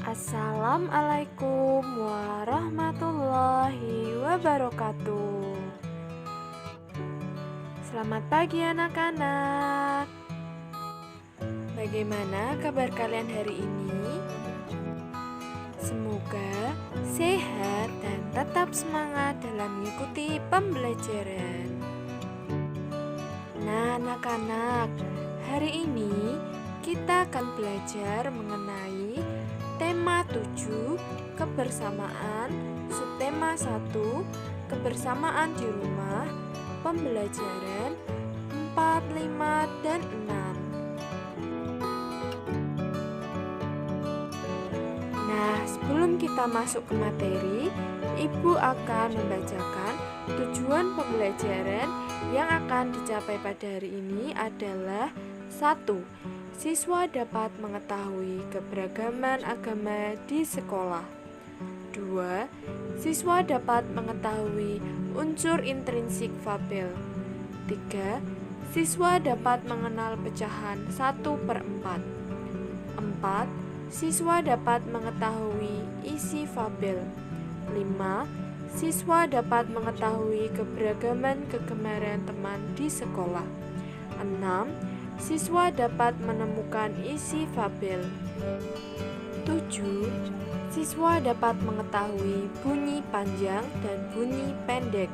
Assalamualaikum warahmatullahi wabarakatuh. Selamat pagi anak-anak. Bagaimana kabar kalian hari ini? Semoga sehat dan tetap semangat dalam mengikuti pembelajaran. Nah, anak-anak, hari ini kita akan belajar mengenai tema 7, kebersamaan, subtema 1, kebersamaan di rumah, pembelajaran 4, 5, dan 6. Nah, sebelum kita masuk ke materi, Ibu akan membacakan tujuan pembelajaran yang akan dicapai pada hari ini adalah 1. Siswa dapat mengetahui keberagaman agama di sekolah. 2. Siswa dapat mengetahui unsur intrinsik fabel. 3. Siswa dapat mengenal pecahan 1/4. 4. Siswa dapat mengetahui isi fabel. 5. Siswa dapat mengetahui keberagaman kegemaran teman di sekolah. 6. Siswa dapat menemukan isi fabel. 7. Siswa dapat mengetahui bunyi panjang dan bunyi pendek.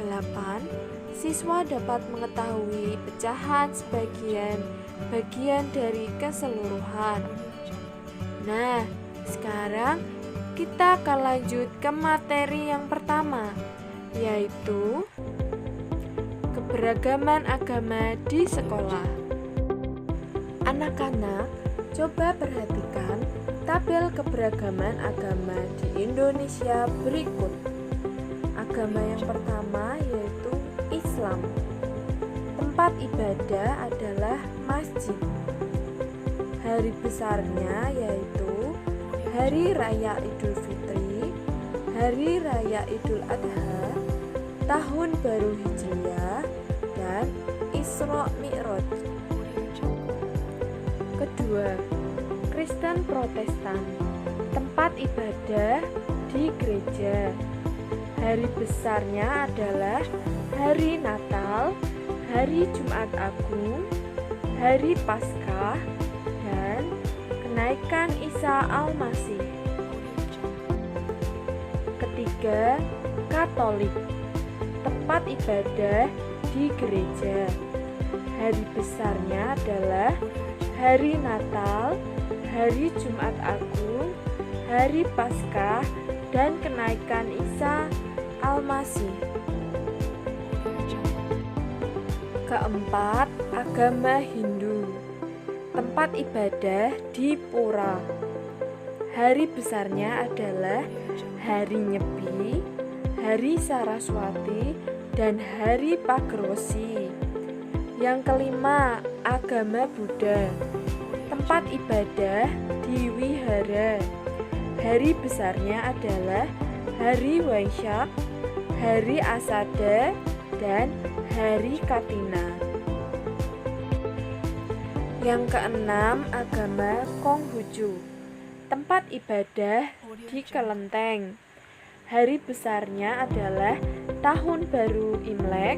8. Siswa dapat mengetahui pecahan sebagian bagian dari keseluruhan. Nah, sekarang kita akan lanjut ke materi yang pertama, yaitu keberagaman agama di sekolah. Anak-anak, coba perhatikan tabel keberagaman agama di Indonesia berikut. Agama yang pertama yaitu Islam. Tempat ibadah adalah masjid. Hari besarnya yaitu Hari Raya Idul Fitri, Hari Raya Idul Adha, Tahun Baru Hijriah, dan Isra Mi'raj. Kedua, Kristen Protestan. Tempat ibadah di gereja. Hari besarnya adalah Hari Natal, Hari Jumat Agung, Hari Paskah, dan kenaikan Isa Al-Masih. Ketiga, Katolik. Tempat ibadah di gereja. Hari besarnya adalah Hari Natal, Hari Jumat Agung, Hari Paskah, dan kenaikan Isa Al-Masih. Keempat, agama Hindu. Tempat ibadah di pura. Hari besarnya adalah Hari Nyepi, Hari Saraswati, dan Hari Pagerwesi. Yang kelima, agama Buddha. Tempat ibadah di wihara. Hari besarnya adalah Hari Waisak, Hari Asada, dan Hari Katina. Yang keenam, agama Konghucu. Tempat ibadah di kelenteng. Hari besarnya adalah Tahun Baru Imlek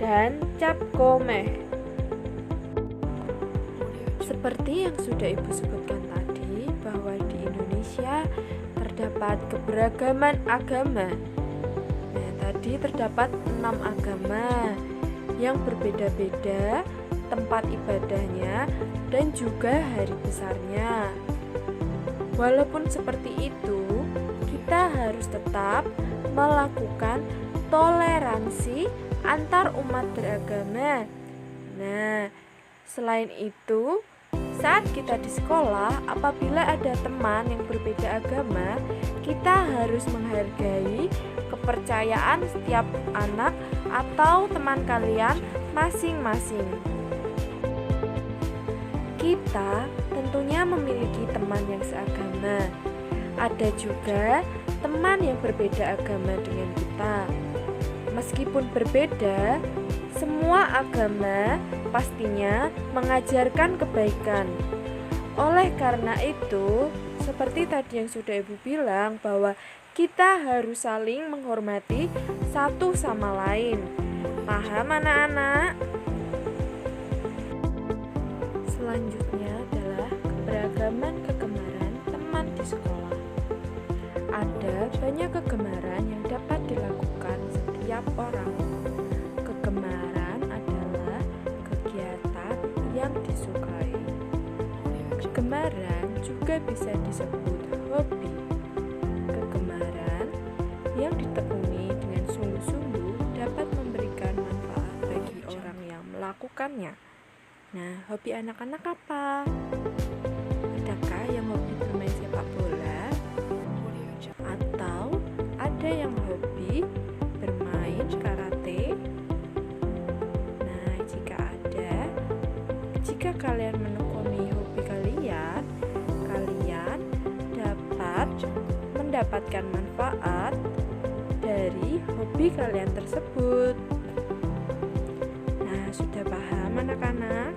dan Cap Gomeh. Seperti yang sudah Ibu sebutkan tadi, bahwa di Indonesia terdapat keberagaman agama. Nah, tadi terdapat 6 agama yang berbeda-beda tempat ibadahnya dan juga hari besarnya. Walaupun seperti itu, kita harus tetap melakukan toleransi antar umat beragama. Nah, selain itu, saat kita di sekolah, apabila ada teman yang berbeda agama, kita harus menghargai kepercayaan setiap anak atau teman kalian masing-masing. Kita tentunya memiliki teman yang seagama. Ada juga teman yang berbeda agama dengan kita. Meskipun berbeda, semua agama pastinya mengajarkan kebaikan. Oleh karena itu, seperti tadi yang sudah Ibu bilang bahwa kita harus saling menghormati satu sama lain. Paham anak-anak? Selanjutnya adalah keberagaman kegemaran teman di sekolah. Ada banyak kegemaran yang dapat dilakukan setiap orang. Kegemaran adalah kegiatan yang disukai. Kegemaran juga bisa disebut hobi. Kegemaran yang ditekuni dengan sungguh-sungguh dapat memberikan manfaat bagi orang yang melakukannya. Nah, hobi anak-anak apa? Adakah yang hobi bermain sepak bola? Atau ada yang hobi bermain karate? Nah, jika kalian menekuni hobi kalian dapat mendapatkan manfaat dari hobi kalian tersebut. Nah, sudah paham anak-anak?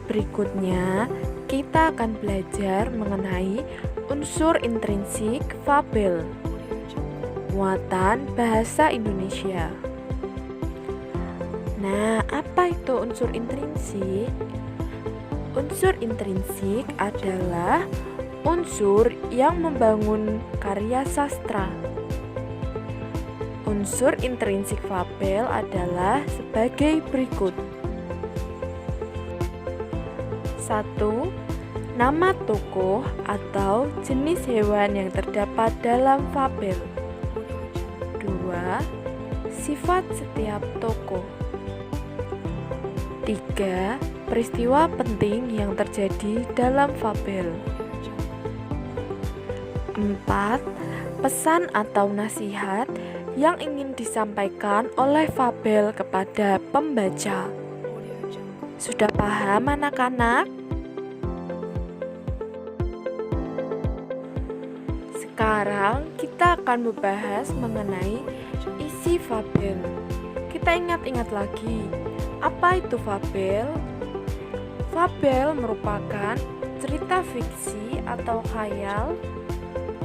Berikutnya, kita akan belajar mengenai unsur intrinsik fabel, muatan bahasa Indonesia. Nah, apa itu unsur intrinsik? Unsur intrinsik adalah unsur yang membangun karya sastra. Unsur intrinsik fabel adalah sebagai berikut. 1. Nama tokoh atau jenis hewan yang terdapat dalam fabel. 2. Sifat setiap tokoh. 3. Peristiwa penting yang terjadi dalam fabel. 4. Pesan atau nasihat yang ingin disampaikan oleh fabel kepada pembaca. Sudah paham anak-anak? Sekarang kita akan membahas mengenai isi fabel. Kita ingat-ingat lagi, apa itu fabel? Fabel merupakan cerita fiksi atau khayal.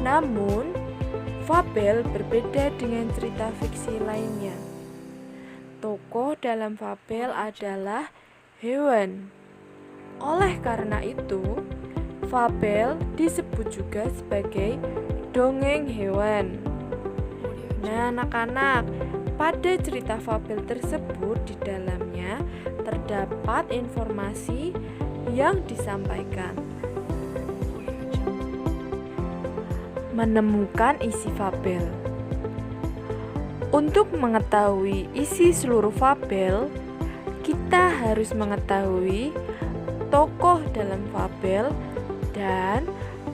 Namun, fabel berbeda dengan cerita fiksi lainnya. Tokoh dalam fabel adalah hewan. Oleh karena itu, fabel disebut juga sebagai dongeng hewan. Nah, anak-anak, pada cerita fabel tersebut di dalamnya terdapat informasi yang disampaikan. Menemukan isi fabel. Untuk mengetahui isi seluruh fabel, kita harus mengetahui tokoh dalam fabel dan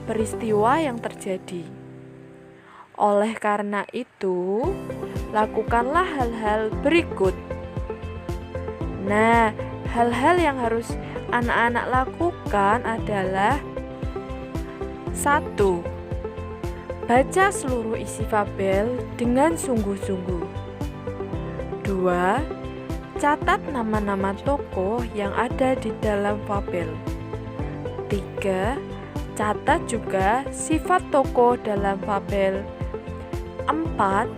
peristiwa yang terjadi. Oleh karena itu, lakukanlah hal-hal berikut. Nah, hal-hal yang harus anak-anak lakukan adalah 1. Baca seluruh isi fabel dengan sungguh-sungguh. 2. Catat nama-nama tokoh yang ada di dalam fabel. 3. Catat juga sifat tokoh dalam fabel. 4.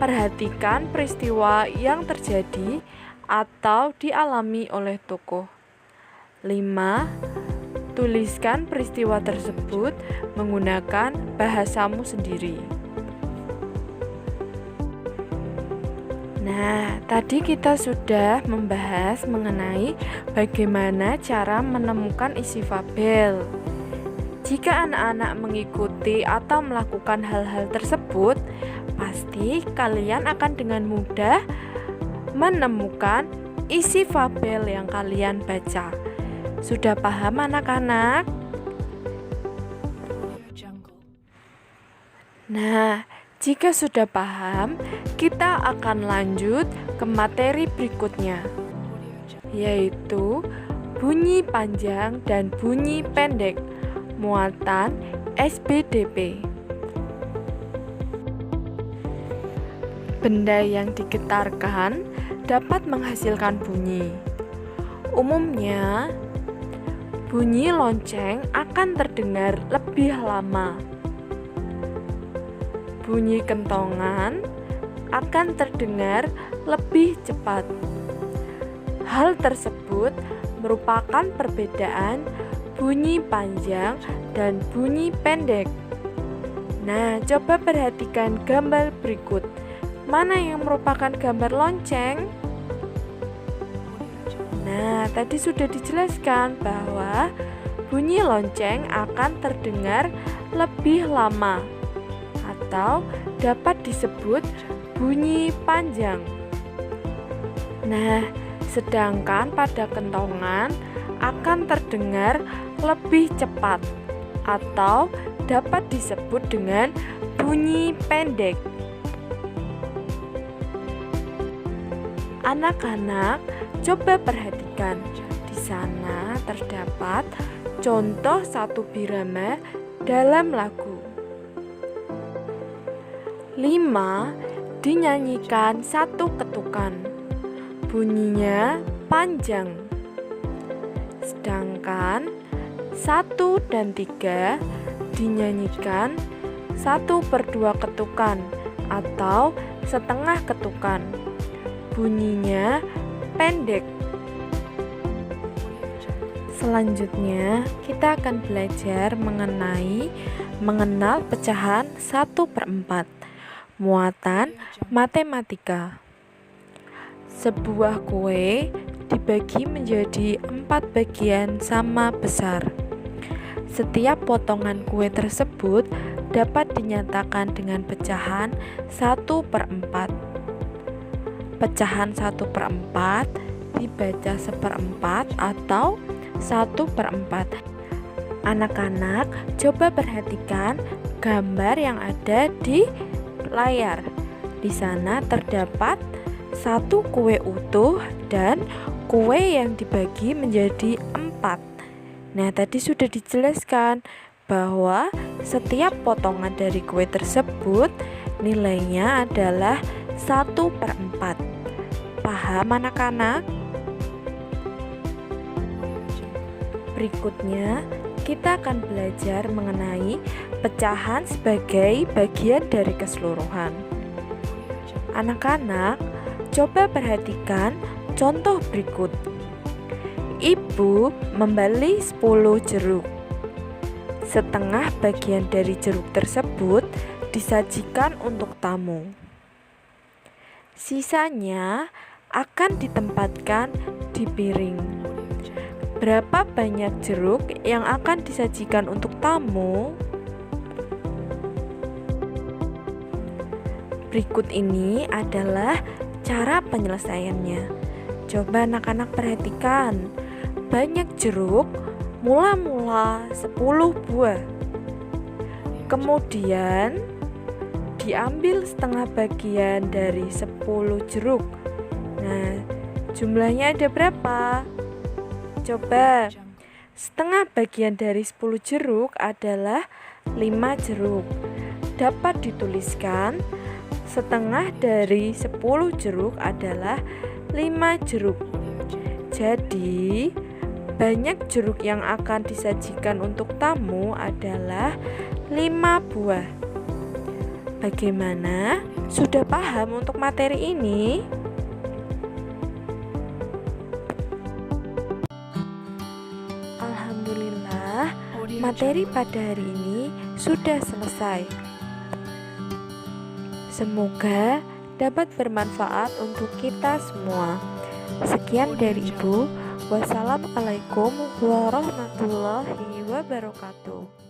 Perhatikan peristiwa yang terjadi atau dialami oleh tokoh. 5. Tuliskan peristiwa tersebut menggunakan bahasamu sendiri. Nah, tadi kita sudah membahas mengenai bagaimana cara menemukan isi fabel. Jika anak-anak mengikuti atau melakukan hal-hal tersebut, pasti kalian akan dengan mudah menemukan isi fabel yang kalian baca. Sudah paham anak-anak? Nah, jika sudah paham, kita akan lanjut ke materi berikutnya, yaitu bunyi panjang dan bunyi pendek, muatan SBDP. Benda yang digetarkan dapat menghasilkan bunyi. Umumnya, bunyi lonceng akan terdengar lebih lama. Bunyi kentongan akan terdengar lebih cepat. Hal tersebut merupakan perbedaan bunyi panjang dan bunyi pendek. Nah, coba perhatikan gambar berikut. Mana yang merupakan gambar lonceng? Nah, tadi sudah dijelaskan bahwa bunyi lonceng akan terdengar lebih lama atau dapat disebut bunyi panjang. Nah, sedangkan pada kentongan akan terdengar lebih cepat atau dapat disebut dengan bunyi pendek. Anak-anak, coba perhatikan. Di sana terdapat contoh satu birama dalam lagu. 5 dinyanyikan satu ketukan. Bunyinya panjang. Sedangkan 1 dan 3 dinyanyikan 1/2 ketukan atau setengah ketukan. Bunyinya pendek. Selanjutnya, kita akan belajar mengenal pecahan 1/4. Muatan matematika. Sebuah kue dibagi menjadi 4 bagian sama besar. Setiap potongan kue tersebut dapat dinyatakan dengan pecahan 1/4. Pecahan 1/4 dibaca 1/4 atau 1/4. Anak-anak, coba perhatikan gambar yang ada di layar. Di sana terdapat satu kue utuh dan kue yang dibagi menjadi 4. Nah, tadi sudah dijelaskan bahwa setiap potongan dari kue tersebut nilainya adalah 1/4. Paham anak-anak? Berikutnya, kita akan belajar mengenai pecahan sebagai bagian dari keseluruhan. Anak-anak, coba perhatikan contoh berikut. Ibu membeli 10 jeruk. Setengah bagian dari jeruk tersebut disajikan untuk tamu. Sisanya akan ditempatkan di piring. Berapa banyak jeruk yang akan disajikan untuk tamu? Berikut ini adalah cara penyelesaiannya. Coba anak-anak perhatikan. Banyak jeruk, mula-mula 10 buah. Kemudian diambil setengah bagian dari 10 jeruk. Nah, jumlahnya ada berapa? Coba, setengah bagian dari 10 jeruk adalah 5 jeruk. Dapat dituliskan, setengah dari 10 jeruk adalah 5 jeruk. Jadi, banyak jeruk yang akan disajikan untuk tamu adalah 5 buah. Bagaimana? Sudah paham untuk materi ini? Alhamdulillah, materi pada hari ini sudah selesai. Semoga dapat bermanfaat untuk kita semua. Sekian dari Ibu. Wassalamualaikum warahmatullahi wabarakatuh.